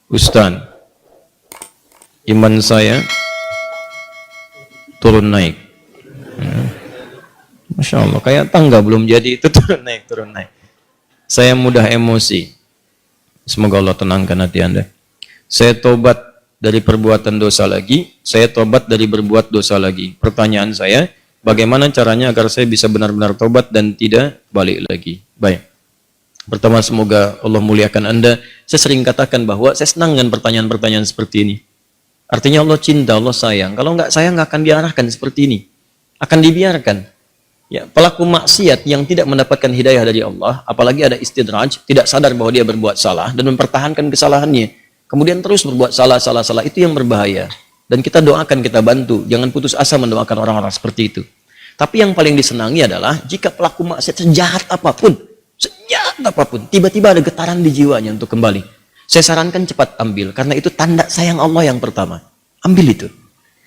Ustaz, iman saya turun naik. Masya Allah, kayak tangga belum jadi itu turun naik. Saya mudah emosi. Semoga Allah tenangkan hati Anda. Saya tobat dari perbuatan dosa lagi, saya tobat dari berbuat dosa lagi. Pertanyaan saya, bagaimana caranya agar saya bisa benar-benar tobat dan tidak balik lagi? Baik. Pertama, semoga Allah muliakan Anda. Saya sering katakan bahwa saya senang dengan pertanyaan-pertanyaan seperti ini. Artinya Allah cinta, Allah sayang. Kalau nggak sayang, nggak akan diarahkan seperti ini. Akan dibiarkan. Ya, pelaku maksiat yang tidak mendapatkan hidayah dari Allah, apalagi ada istidraj, tidak sadar bahwa dia berbuat salah dan mempertahankan kesalahannya, kemudian terus berbuat salah, itu yang berbahaya. Dan kita doakan, kita bantu, jangan putus asa mendoakan orang-orang seperti itu. Tapi yang paling disenangi adalah jika pelaku maksiat sejahat apapun, tiba-tiba ada getaran di jiwanya untuk kembali. Saya sarankan cepat ambil, karena itu tanda sayang Allah yang pertama. Ambil itu.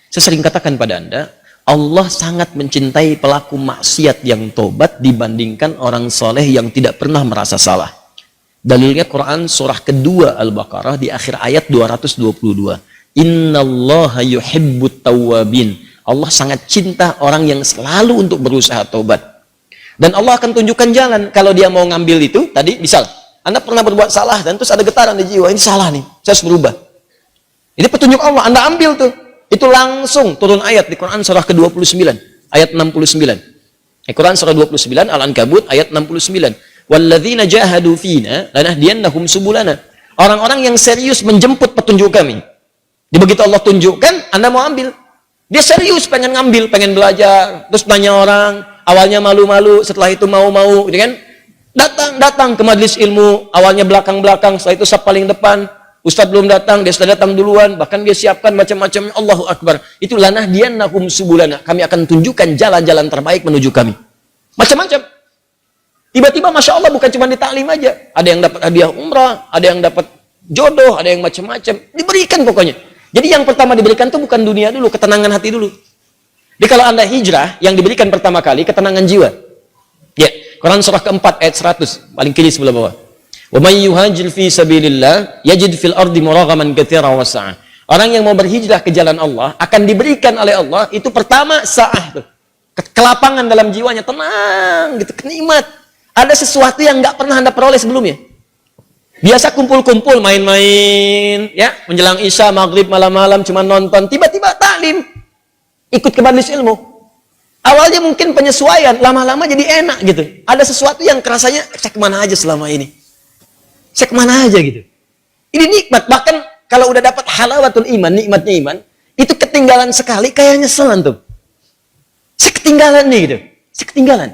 Saya sering katakan pada Anda, Allah sangat mencintai pelaku maksiat yang tobat dibandingkan orang soleh yang tidak pernah merasa salah. Dalilnya Quran surah kedua Al-Baqarah di akhir ayat 222. Innallaha yuhibbut tawwabin. Allah sangat cinta orang yang selalu untuk berusaha tobat. Dan Allah akan tunjukkan jalan kalau dia mau ngambil itu. Tadi misal, Anda pernah berbuat salah dan terus ada getaran di jiwa, ini salah nih, saya harus berubah. Ini petunjuk Allah, Anda ambil tuh. Itu langsung turun ayat di Quran surah ke-29 ayat 69. Quran surah 29 Al-Ankabut ayat 69. Walladzina jahadu fina lanahdiyannahum subulana. Orang-orang yang serius menjemput petunjuk kami. Begitu Allah tunjukkan, Anda mau ambil. Dia serius pengen ngambil, pengen belajar, terus tanya orang, awalnya malu-malu, setelah itu mau-mau, gitu kan? Datang ke majelis ilmu, awalnya belakang-belakang, setelah itu saf paling depan. Ustadz belum datang, dia sudah datang duluan, bahkan dia siapkan macam-macam. Allahu Akbar. Itu lanahdiyannahum subulana. Kami akan tunjukkan jalan-jalan terbaik menuju kami. Macam-macam. Tiba-tiba Masya Allah bukan cuma di taklim aja. Ada yang dapat hadiah umrah, ada yang dapat jodoh, ada yang macam-macam. Diberikan pokoknya. Jadi yang pertama diberikan itu bukan dunia dulu, ketenangan hati dulu. Jadi kalau Anda hijrah, yang diberikan pertama kali ketenangan jiwa. Ya, Quran surah keempat ayat 100, paling kiri sebelah bawah. Wa may yuhajir fi sabilillah yajid fil ardi muraghaman katsiran wa sa'ah. Orang yang mau berhijrah ke jalan Allah akan diberikan oleh Allah itu pertama sa'ah tuh. Kelapangan dalam jiwanya, tenang gitu, kenikmat. Ada sesuatu yang nggak pernah Anda peroleh sebelumnya. Biasa kumpul-kumpul, main-main, ya, menjelang Isya, maghrib, malam-malam cuma nonton, tiba-tiba taklim. Ikut ke majelis ilmu. Awalnya mungkin penyesuaian, lama-lama jadi enak gitu. Ada sesuatu yang kerasanya saya kemana aja selama ini. Saya kemana aja gitu. Ini nikmat. Bahkan kalau udah dapat halawatul iman, nikmatnya iman, itu ketinggalan sekali kayak nyeselan tuh. Saya ketinggalan nih gitu. Saya ketinggalan.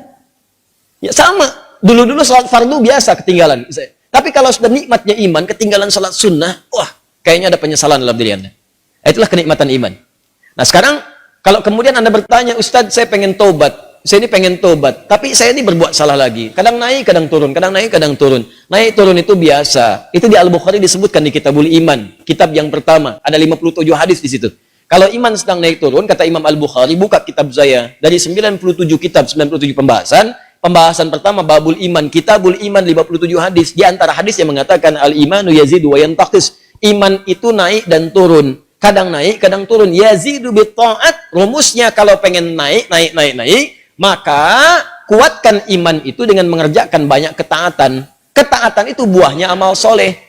Ya sama. Dulu-dulu salat fardu biasa ketinggalan. Tapi kalau sudah nikmatnya iman, ketinggalan salat sunnah, wah, kayaknya ada penyesalan dalam diri Anda. Itulah kenikmatan iman. Nah sekarang, kalau kemudian Anda bertanya, Ustadz saya pengen tobat. Saya ini pengen tobat, tapi saya ini berbuat salah lagi. Kadang naik, kadang turun, kadang naik, kadang turun. Naik turun itu biasa. Itu di Al-Bukhari disebutkan di Kitabul Iman, kitab yang pertama. Ada 57 hadis di situ. Kalau iman sedang naik turun, kata Imam Al-Bukhari, buka kitab saya. Dari 97 kitab, 97 pembahasan pertama babul iman, Kitabul Iman 57 hadis. Di antara hadis yang mengatakan al-imanu yazidu wa yantaqis. Iman itu naik dan turun. Kadang naik, kadang turun. Yazidu bit ta'at. Rumusnya kalau pengen naik, maka kuatkan iman itu dengan mengerjakan banyak ketaatan. Ketaatan itu buahnya amal soleh.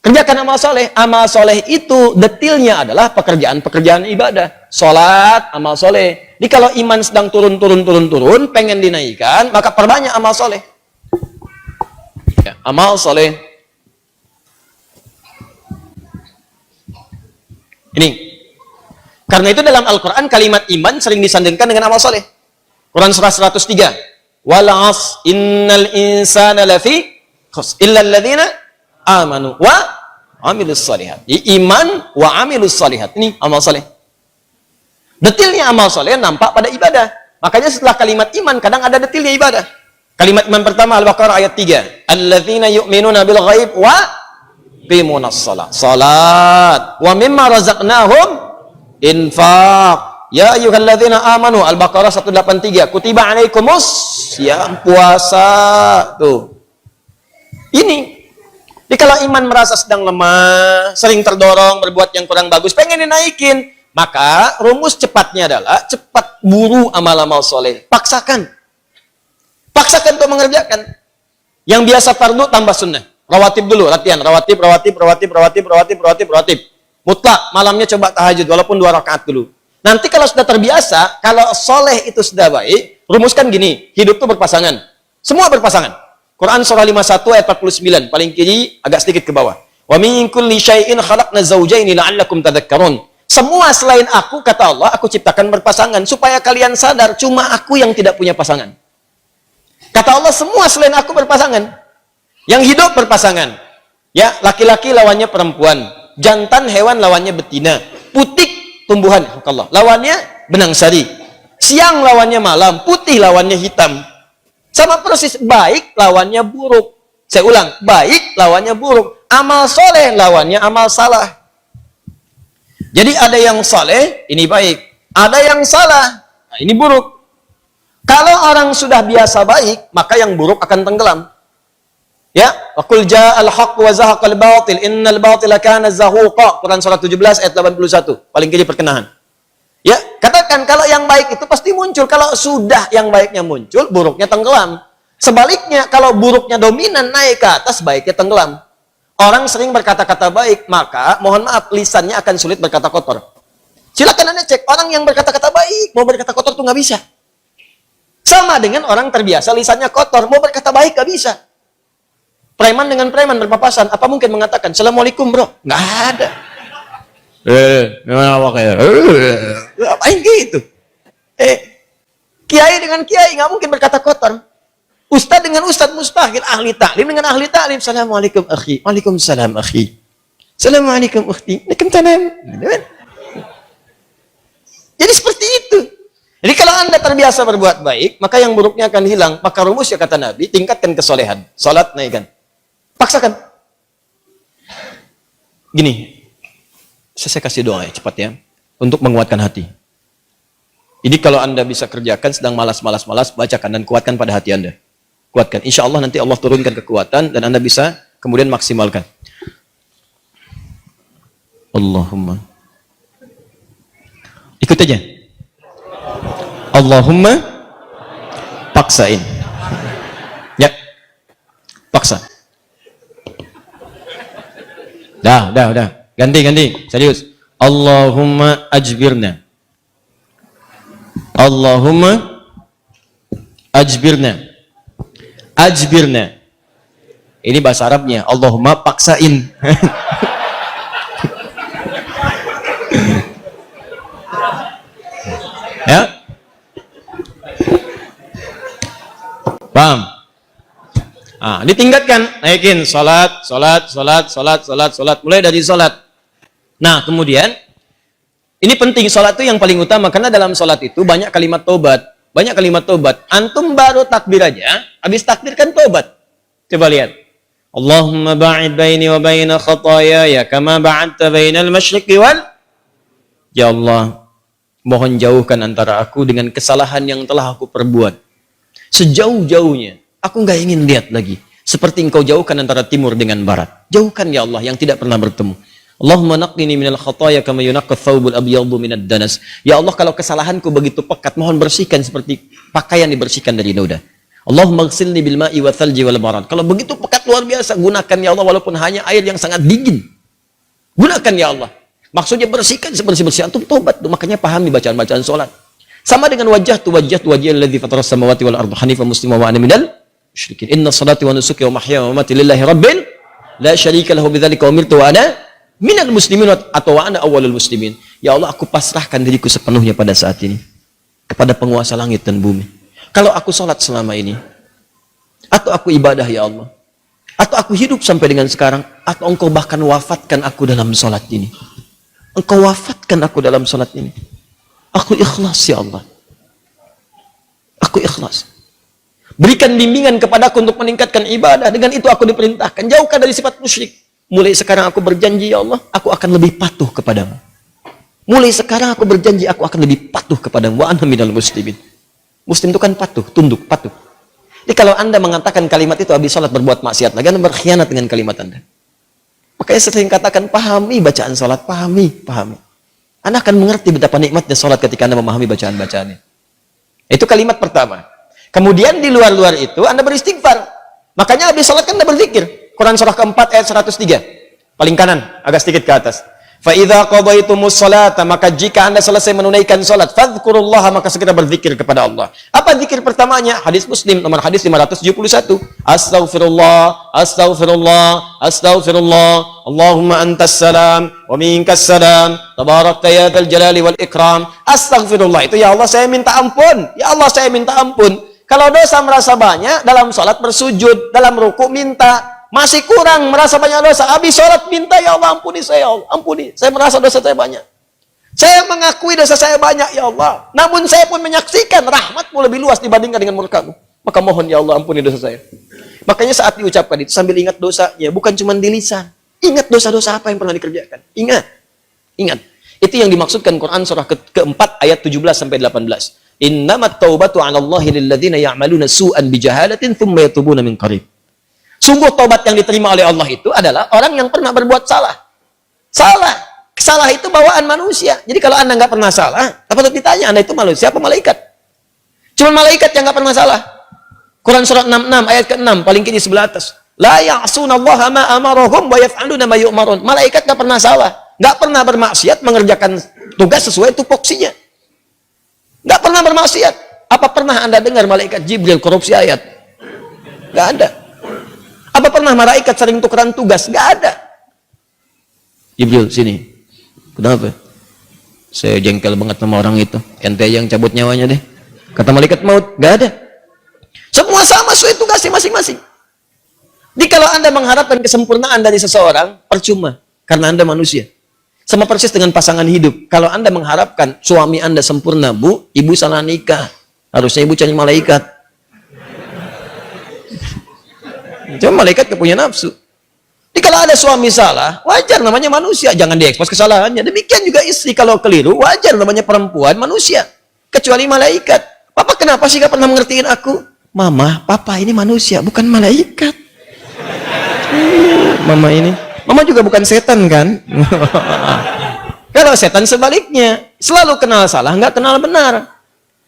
Kerjakan amal soleh. Amal soleh itu detailnya adalah pekerjaan-pekerjaan ibadah. Sholat, amal soleh. Jadi kalau iman sedang turun, pengen dinaikkan, maka perbanyak amal soleh. Ya, amal soleh. Ini. Karena itu dalam Al-Quran kalimat iman sering disandingkan dengan amal soleh. Quran surah 103. Wal 'asr innal insana lafi khusr illa alladziina amanu wa 'amilus shalihat. Iman wa 'amilus shalihat. Ini amal saleh. Detilnya amal saleh nampak pada ibadah. Makanya setelah kalimat iman kadang ada detilnya ibadah. Kalimat iman pertama Al-Baqarah ayat 3. Alladziina yu'minuna bil ghaib wa yuqimunas shalah. Salat wa mimma razaqnahum infaq. Ya ayyuhalladzina amanu, Al-Baqarah 183, kutiba alaikumus yang puasa tuh. Ini. Jadi kalau iman merasa sedang lemah, sering terdorong berbuat yang kurang bagus, pengen dinaikin, maka rumus cepatnya adalah cepat buru amal-amal soleh. Paksakan. Paksakan untuk mengerjakan. Yang biasa fardu tambah sunnah. Rawatib dulu, latihan. Rawatib. Mutlak, malamnya coba tahajud, walaupun 2 rakaat dulu. Nanti kalau sudah terbiasa, kalau soleh itu sudah baik, rumuskan gini, hidup itu berpasangan. Semua berpasangan. Quran surah 51 ayat 49, paling kiri, agak sedikit ke bawah. Wa min kulli syai'in khalaqna zawjaini la'allakum tadhakkarun. Semua selain aku, kata Allah, aku ciptakan berpasangan, supaya kalian sadar, cuma aku yang tidak punya pasangan. Kata Allah, semua selain aku berpasangan. Yang hidup berpasangan. Ya, laki-laki lawannya perempuan. Jantan hewan lawannya betina. Putik tumbuhan, Allah. Lawannya benang sari. Siang lawannya malam. Putih lawannya hitam. Sama persis, baik lawannya buruk. Saya ulang, baik lawannya buruk. Amal soleh lawannya amal salah. Jadi ada yang soleh, ini baik. Ada yang salah, nah ini buruk. Kalau orang sudah biasa baik, maka yang buruk akan tenggelam. Ya, waqul ja'al haqq wa zahaqal batil innal batila kana zahuqa. Quran surah 17 ayat 81. Paling kiri perkenahan. Ya, katakan kalau yang baik itu pasti muncul. Kalau sudah yang baiknya muncul, buruknya tenggelam. Sebaliknya, kalau buruknya dominan naik ke atas, baiknya tenggelam. Orang sering berkata-kata baik, maka mohon maaf lisannya akan sulit berkata kotor. Silakan Anda cek, orang yang berkata-kata baik mau berkata kotor tuh nggak bisa. Sama dengan orang terbiasa lisannya kotor, mau berkata baik nggak bisa. Preman dengan preman berpapasan, apa mungkin mengatakan Assalamualaikum bro? Nggak ada. Gimana kayak? Apain gitu? Kiai dengan kiai nggak mungkin berkata kotor. Ustadz dengan ustadz mustahil, ahli taklim dengan ahli taklim. Assalamualaikum akhi, waalaikumsalam akhi. Assalamualaikum ukhti, waalaikumsalam. Jadi seperti itu. Jadi kalau Anda terbiasa berbuat baik, maka yang buruknya akan hilang. Maka rumusnya kata Nabi, tingkatkan kesolehan. Salat naikkan. Paksakan. Gini, saya kasih doa ya, cepat ya. Untuk menguatkan hati. Ini kalau Anda bisa kerjakan, sedang malas, bacakan dan kuatkan pada hati Anda. Kuatkan. Insya Allah nanti Allah turunkan kekuatan dan Anda bisa kemudian maksimalkan. Allahumma. Ikut aja. Allahumma paksain. Ya. Paksa. Dah. Ganti. Serius. Allahumma ajbirna. Allahumma ajbirna. Ajbirna. Ini bahasa Arabnya. Allahumma paksain. Ya. Paham? Ditingkatkan, naikin salat. Mulai dari salat. Nah, kemudian ini penting, salat itu yang paling utama karena dalam salat itu banyak kalimat tobat. Antum baru takbir aja, habis takbir kan tobat. Coba lihat. Allahumma ba'id baini wa baina khataaya kama ba'adta bainal masyriqi wal. Ya Allah, mohon jauhkan antara aku dengan kesalahan yang telah aku perbuat. Sejauh-jauhnya. Aku nggak ingin lihat lagi. Seperti engkau jauhkan antara timur dengan barat. Jauhkan ya Allah yang tidak pernah bertemu. Allahumma naqqini minal khataaya kama yunaqqa thawbul abyadu minad danas. Ya Allah, kalau kesalahanku begitu pekat, mohon bersihkan seperti pakaian dibersihkan dari noda. Allahumma ghsilni bil ma'i wa thalji wal barad. Kalau begitu pekat luar biasa, gunakan ya Allah walaupun hanya air yang sangat dingin. Gunakan ya Allah. Maksudnya bersihkan sebersih-bersih. Antum tobat, makanya pahami bacaan-bacaan salat. Sama dengan wajah wajhiyal ladzi fataras samawati wal arda hanifan musliman wa ana minal musyrikin. Inna salati wa nusuki wa mahyaya wa mamati lillahi rabbil la syarika lahu bidzalika umirtu wa ana minal muslimin atau wa ana awwalul muslimin. Ya Allah, aku pasrahkan diriku sepenuhnya pada saat ini kepada penguasa langit dan bumi. Kalau aku salat selama ini, atau aku ibadah ya Allah, atau aku hidup sampai dengan sekarang, atau engkau bahkan wafatkan aku dalam salat ini. Engkau wafatkan aku dalam salat ini. Aku ikhlas ya Allah. Aku ikhlas. Berikan bimbingan kepadaku untuk meningkatkan ibadah. Dengan itu aku diperintahkan. Jauhkan dari sifat musyrik. Mulai sekarang aku berjanji ya Allah, aku akan lebih patuh kepadamu. Mulai sekarang aku berjanji aku akan lebih patuh kepadamu. Wa ana minal muslimin. Muslim itu kan patuh, tunduk, patuh. Jadi kalau Anda mengatakan kalimat itu habis salat berbuat maksiat lagi, Anda berkhianat dengan kalimat Anda. Makanya sering katakan, pahami bacaan sholat, pahami. Anda akan mengerti betapa nikmatnya sholat ketika Anda memahami bacaan-bacaannya. Itu kalimat pertama. Kemudian di luar-luar itu Anda beristighfar. Makanya habis sholat kan Anda berzikir. Quran surah keempat ayat 103. Paling kanan, agak sedikit ke atas. فَإِذَا قَضَيْتُمُ الصَّلَاةَ, maka jika Anda selesai menunaikan salat, fadhkurullaha, maka segera berzikir kepada Allah. Apa zikir pertamanya? Hadis Muslim nomor hadis 571. Astaghfirullah, astaghfirullah, astaghfirullah. Allahumma antas salam wa minkas salam. Tabarakta ya dzal jalali wal ikram. Astaghfirullah itu, ya Allah saya minta ampun. Ya Allah saya minta ampun. Kalau dosa merasa banyak, dalam salat bersujud, dalam ruku minta. Masih kurang, merasa banyak dosa. Habis sholat minta, ya Allah ampuni saya, ya Allah. Ampuni, saya merasa dosa saya banyak. Saya mengakui dosa saya banyak, ya Allah. Namun saya pun menyaksikan rahmatmu lebih luas dibandingkan dengan murkamu. Maka mohon, ya Allah ampuni dosa saya. Makanya saat diucapkan itu sambil ingat dosanya, bukan cuma di lisan. Ingat dosa-dosa apa yang pernah dikerjakan. Ingat. Itu yang dimaksudkan Quran surah keempat ayat 17-18. Innamat taubatu 'ala Allahi lilladzina ya'maluna su'an bijahalatin thumma yatubuna min qarib. Sungguh taubat yang diterima oleh Allah itu adalah orang yang pernah berbuat salah. Salah itu bawaan manusia. Jadi kalau Anda nggak pernah salah, apa tuh ditanya, Anda itu manusia apa malaikat? Cuma malaikat yang nggak pernah salah. Quran surat 66 ayat ke-6 paling kiri sebelah atas. La ya'sunallaha ma amarahum wa yaf'aluna ma yu'marun. Malaikat nggak pernah salah, nggak pernah bermaksiat, mengerjakan tugas sesuai tupoksinya. Nggak pernah bermaksiat. Apa pernah Anda dengar malaikat Jibril korupsi ayat? Nggak ada. Apa pernah malaikat sering tukeran tugas? Nggak ada. Jibril, sini. Kenapa? Saya jengkel banget sama orang itu. Ente yang cabut nyawanya deh. Kata malaikat maut, nggak ada. Semua sama sesuai tugasnya masing-masing. Jadi kalau Anda mengharapkan kesempurnaan dari seseorang, percuma. Karena Anda manusia. Sama persis dengan pasangan hidup. Kalau Anda mengharapkan suami Anda sempurna, Bu, ibu salah nikah. Harusnya ibu cari malaikat. Cuma malaikat gak punya nafsu. Jadi kalau ada suami salah, wajar namanya manusia. Jangan diekspos kesalahannya. Demikian juga istri kalau keliru, wajar namanya perempuan manusia. Kecuali malaikat. Papa kenapa sih gak pernah mengertiin aku? Mama, papa ini manusia, bukan malaikat. Mama juga bukan setan kan? Kalau setan sebaliknya. Selalu kenal salah, gak kenal benar.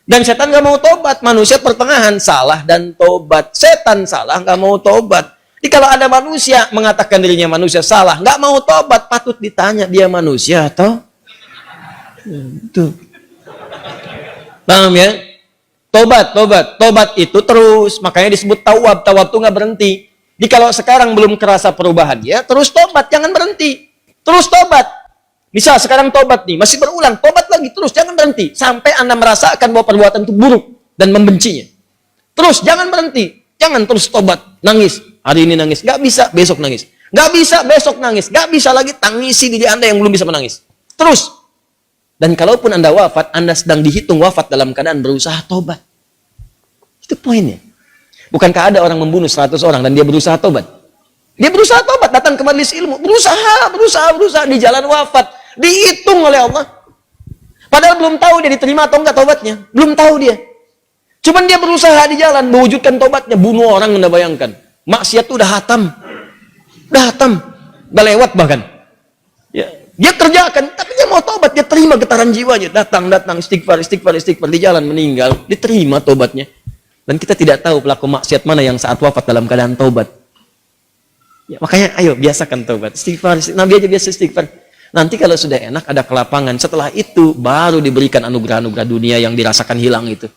Dan setan gak mau tobat. Manusia pertengahan, salah dan tobat. Setan salah, gak mau tobat. Jadi kalau ada manusia mengatakan dirinya manusia salah, gak mau tobat, patut ditanya dia manusia atau? Itu. Paham ya? Tobat itu terus. Makanya disebut tawab. Tawab itu gak berhenti. Jadi kalau sekarang belum kerasa perubahan dia, terus tobat, jangan berhenti. Terus tobat. Misal sekarang tobat nih, masih berulang, tobat lagi terus, jangan berhenti. Sampai Anda merasakan bahwa perbuatan itu buruk dan membencinya. Terus, jangan berhenti. Jangan terus tobat, nangis. Hari ini nangis, nggak bisa, besok nangis. Nggak bisa, besok nangis. Nggak bisa lagi, tangisi diri Anda yang belum bisa menangis. Terus. Dan kalaupun Anda wafat, Anda sedang dihitung wafat dalam keadaan berusaha tobat. Itu poinnya. Bukankah ada orang membunuh 100 orang dan dia berusaha tobat? Dia berusaha tobat, datang ke majelis ilmu. Berusaha di jalan wafat. Dihitung oleh Allah. Padahal belum tahu dia diterima atau enggak tobatnya. Belum tahu dia. Cuman dia berusaha di jalan mewujudkan tobatnya. Bunuh orang, Anda bayangkan. Maksiat itu udah hatam. Udah lewat bahkan. Ya. Dia kerjakan, tapi dia mau tobat. Dia terima getaran jiwanya. Datang, istighfar. Di jalan meninggal. Diterima tobatnya. Dan kita tidak tahu pelaku maksiat mana yang saat wafat dalam keadaan tobat. Ya, makanya ayo biasakan tobat. Istighfar. Nabi aja biasa istighfar. Nanti kalau sudah enak, ada kelapangan. Setelah itu, baru diberikan anugerah-anugerah dunia yang dirasakan hilang itu.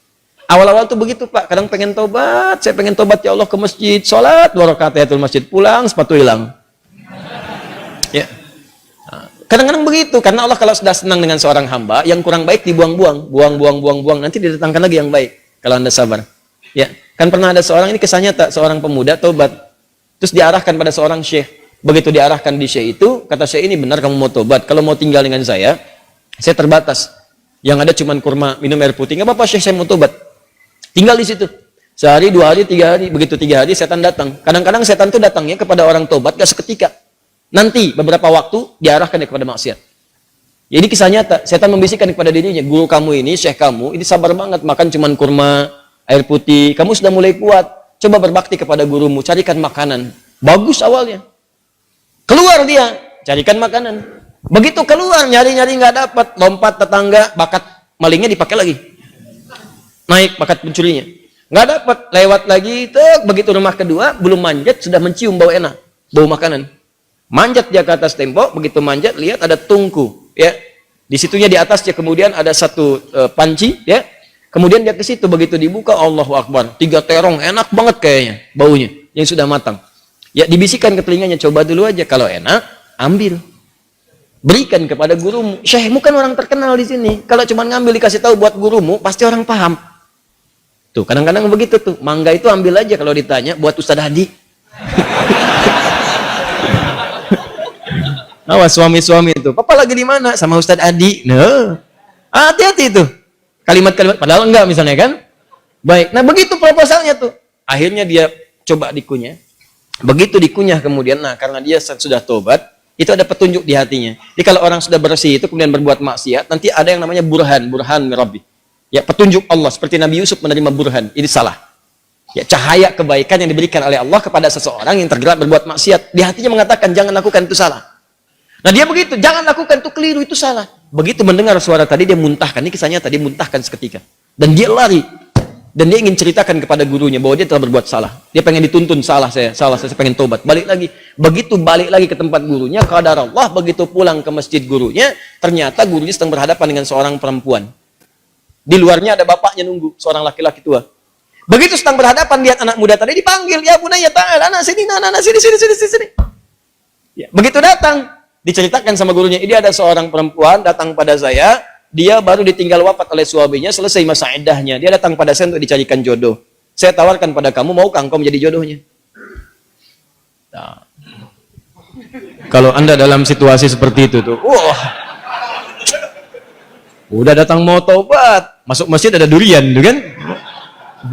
Awal-awal tuh begitu, Pak. Kadang pengen tobat. Saya pengen tobat, ya Allah, ke masjid. Sholat, 2 rakaat tahiyatul masjid. Pulang, sepatu hilang. Ya. Kadang-kadang begitu. Karena Allah kalau sudah senang dengan seorang hamba, yang kurang baik dibuang-buang. Buang. Nanti didatangkan lagi yang baik. Kalau Anda sabar. Ya. Kan pernah ada seorang, ini kisah nyata. Seorang pemuda tobat. Terus diarahkan pada seorang syekh. Begitu diarahkan di syekh itu, kata syekh ini benar kamu mau tobat. Kalau mau tinggal dengan saya terbatas. Yang ada cuma kurma, minum air putih. Nggak apa-apa syekh, saya mau tobat. Tinggal di situ. Sehari, 2 hari, 3 hari. Begitu 3 hari, setan datang. Kadang-kadang setan itu datangnya kepada orang tobat, gak seketika. Nanti, beberapa waktu, diarahkan kepada maksiat. Jadi kisah nyata, setan membisikkan kepada dirinya, guru kamu ini, syekh kamu, ini sabar banget, makan cuma kurma, air putih. Kamu sudah mulai kuat. Coba berbakti kepada gurumu, carikan makanan. Bagus awalnya. Keluar dia, carikan makanan. Begitu keluar, nyari-nyari nggak dapat, lompat tetangga, bakat malingnya dipakai lagi. Naik bakat pencurinya. Nggak dapat, lewat lagi, begitu rumah kedua, belum manjat, sudah mencium bau enak, bau makanan. Manjat dia ke atas tembok, begitu manjat, lihat ada tungku, ya. Di situnya di atasnya kemudian ada satu panci, ya. Kemudian dia ke situ, begitu dibuka, Allahu Akbar, 3 terong, enak banget kayaknya, baunya, yang sudah matang. Ya, dibisikkan ke telinganya, coba dulu aja, kalau enak, ambil. Berikan kepada gurumu. Syekhmu kan orang terkenal di sini. Kalau cuma ngambil dikasih tahu buat gurumu, pasti orang paham. Tuh, kadang-kadang begitu tuh. Mangga itu ambil aja kalau ditanya buat Ustadz Hadi. Awas suami-suami itu. Papa lagi di mana? Sama Ustadz Adi. Nah, hati-hati itu. Kalimat-kalimat padahal enggak misalnya kan? Baik. Nah, begitu proposalnya tuh. Akhirnya dia coba dikunyah. Begitu dikunyah kemudian, nah karena dia sudah tobat, itu ada petunjuk di hatinya. Jadi kalau orang sudah bersih itu kemudian berbuat maksiat, nanti ada yang namanya burhan mirabbi. Ya, petunjuk Allah seperti Nabi Yusuf menerima burhan. Ini salah. Ya, cahaya kebaikan yang diberikan oleh Allah kepada seseorang yang tergerak berbuat maksiat. Di hatinya mengatakan jangan lakukan itu salah. Nah dia begitu, jangan lakukan itu keliru, itu salah. Begitu mendengar suara tadi dia muntahkan, ini kisahnya tadi muntahkan seketika. Dan dia lari. Dan dia ingin ceritakan kepada gurunya bahwa dia telah berbuat salah. Dia pengen dituntun, salah saya pengen tobat. Balik lagi. Begitu balik lagi ke tempat gurunya, qadar Allah, begitu pulang ke masjid gurunya, ternyata gurunya sedang berhadapan dengan seorang perempuan. Di luarnya ada bapaknya nunggu, seorang laki-laki tua. Begitu sedang berhadapan, lihat anak muda tadi dipanggil, ya bunaya ta'ala, anak sini, sini. Ya, begitu datang, diceritakan sama gurunya, ini ada seorang perempuan datang pada saya, dia baru ditinggal wafat oleh suaminya, selesai masa iddahnya, dia datang pada saya untuk dicarikan jodoh. Saya tawarkan pada kamu, maukah engkau menjadi jodohnya? Nah, kalau Anda dalam situasi seperti itu tuh, wah, udah datang mau tobat, masuk masjid ada durian tuh kan?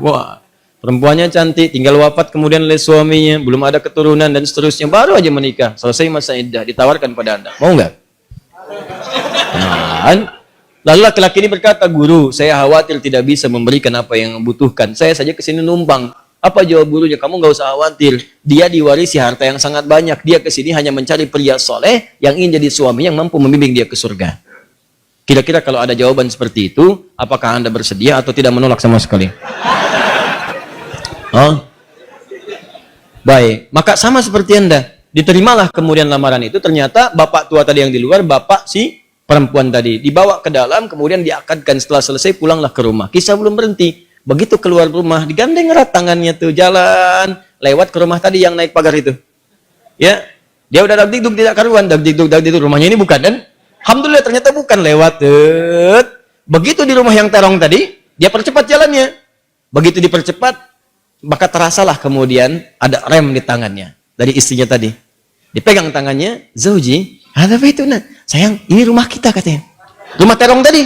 Wah, perempuannya cantik, tinggal wafat kemudian oleh suaminya, belum ada keturunan dan seterusnya, baru aja menikah, selesai masa iddah, ditawarkan pada Anda, mau nggak? Nah, lalu laki-laki ini berkata, guru, saya khawatir tidak bisa memberikan apa yang membutuhkan, saya saja kesini numpang. Apa jawab gurunya? Kamu nggak usah khawatir, dia diwarisi harta yang sangat banyak, dia kesini hanya mencari pria soleh yang ingin jadi suami yang mampu membimbing dia ke surga. Kira-kira kalau ada jawaban seperti itu, apakah Anda bersedia atau tidak menolak sama sekali? Oh, baik. Maka sama seperti Anda, diterimalah kemudian lamaran itu. Ternyata bapak tua tadi yang di luar, bapak si perempuan tadi dibawa ke dalam, kemudian diakadkan. Setelah selesai pulanglah ke rumah. Kisah belum berhenti. Begitu keluar rumah, digandeng erat tangannya tuh, jalan lewat ke rumah tadi yang naik pagar itu. Ya, dia udah dagdikduk tidak karuan, dagdikduk rumahnya ini bukan dan alhamdulillah ternyata bukan, lewat. Begitu di rumah yang terong tadi, dia percepat jalannya. Begitu dipercepat, maka terasalah kemudian ada rem di tangannya dari istrinya tadi. Dipegang tangannya, zauji, ada apa itu? Nah, sayang, ini rumah kita katanya. Rumah terong tadi.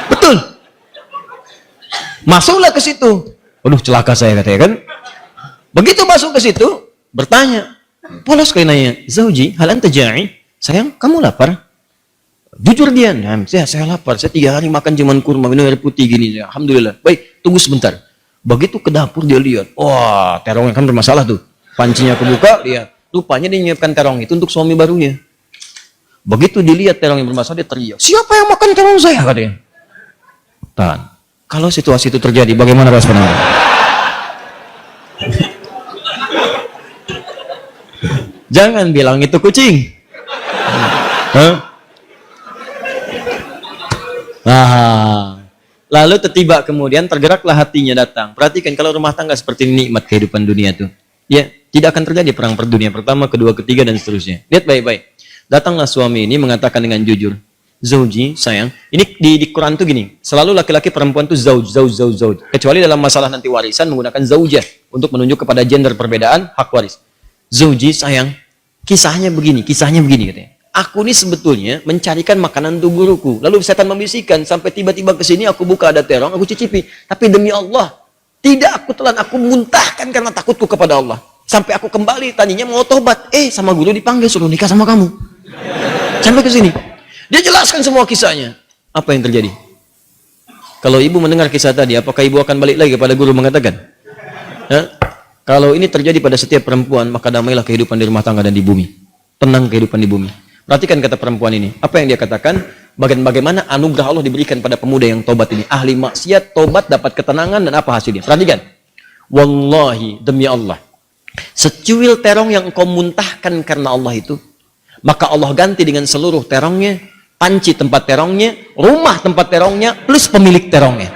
Betul. Masuklah ke situ. Aduh, celaka saya katanya kan. Begitu masuk ke situ, bertanya. Polos kayak nanya, zauji, hal anta ja'i? Sayang, kamu lapar? Jujur dia, nah, saya lapar. Saya 3 hari makan cuman kurma, minum air putih gini. Alhamdulillah. Baik, tunggu sebentar. Begitu ke dapur dia lihat, wah, terongnya kan bermasalah tuh. Pancinya kebuka, dia rupanya dia menyiapkan terong itu untuk suami barunya. Begitu dilihat terong yang bermasalah, dia teriak, siapa yang makan terong saya? Katanya. Tahan. Kalau situasi itu terjadi, bagaimana respon Anda? Jangan bilang itu kucing. Nah, lalu tiba kemudian tergeraklah hatinya datang. Perhatikan kalau rumah tangga seperti ini, nikmat kehidupan dunia tuh. Ya, tidak akan terjadi perang per dunia pertama, kedua, ketiga dan seterusnya. Lihat baik-baik. Datanglah suami ini mengatakan dengan jujur, zauji, sayang. Ini di Quran tuh gini, selalu laki-laki perempuan tuh zauj. Kecuali dalam masalah nanti warisan menggunakan zaujah untuk menunjuk kepada gender perbedaan hak waris. Zauji, sayang. Kisahnya begini katanya. Aku ini sebetulnya mencarikan makanan untuk guruku. Lalu setan membisikkan sampai tiba-tiba ke sini aku buka ada terong, aku cicipi. Tapi demi Allah, tidak aku telan, aku muntahkan karena takutku kepada Allah. Sampai aku kembali tadinya mau tobat, sama guru dipanggil suruh nikah sama kamu. Sampai ke sini. Dia jelaskan semua kisahnya. Apa yang terjadi? Kalau ibu mendengar kisah tadi, apakah ibu akan balik lagi kepada guru mengatakan? Kalau ini terjadi pada setiap perempuan, maka damailah kehidupan di rumah tangga dan di bumi. Tenang kehidupan di bumi. Perhatikan kata perempuan ini. Apa yang dia katakan? Bagaimana anugerah Allah diberikan pada pemuda yang tobat ini. Ahli maksiat, tobat, dapat ketenangan, dan apa hasilnya? Perhatikan. Wallahi, demi Allah. Secuil terong yang engkau muntahkan karena Allah itu, maka Allah ganti dengan seluruh terongnya, panci tempat terongnya, rumah tempat terongnya, plus pemilik terongnya.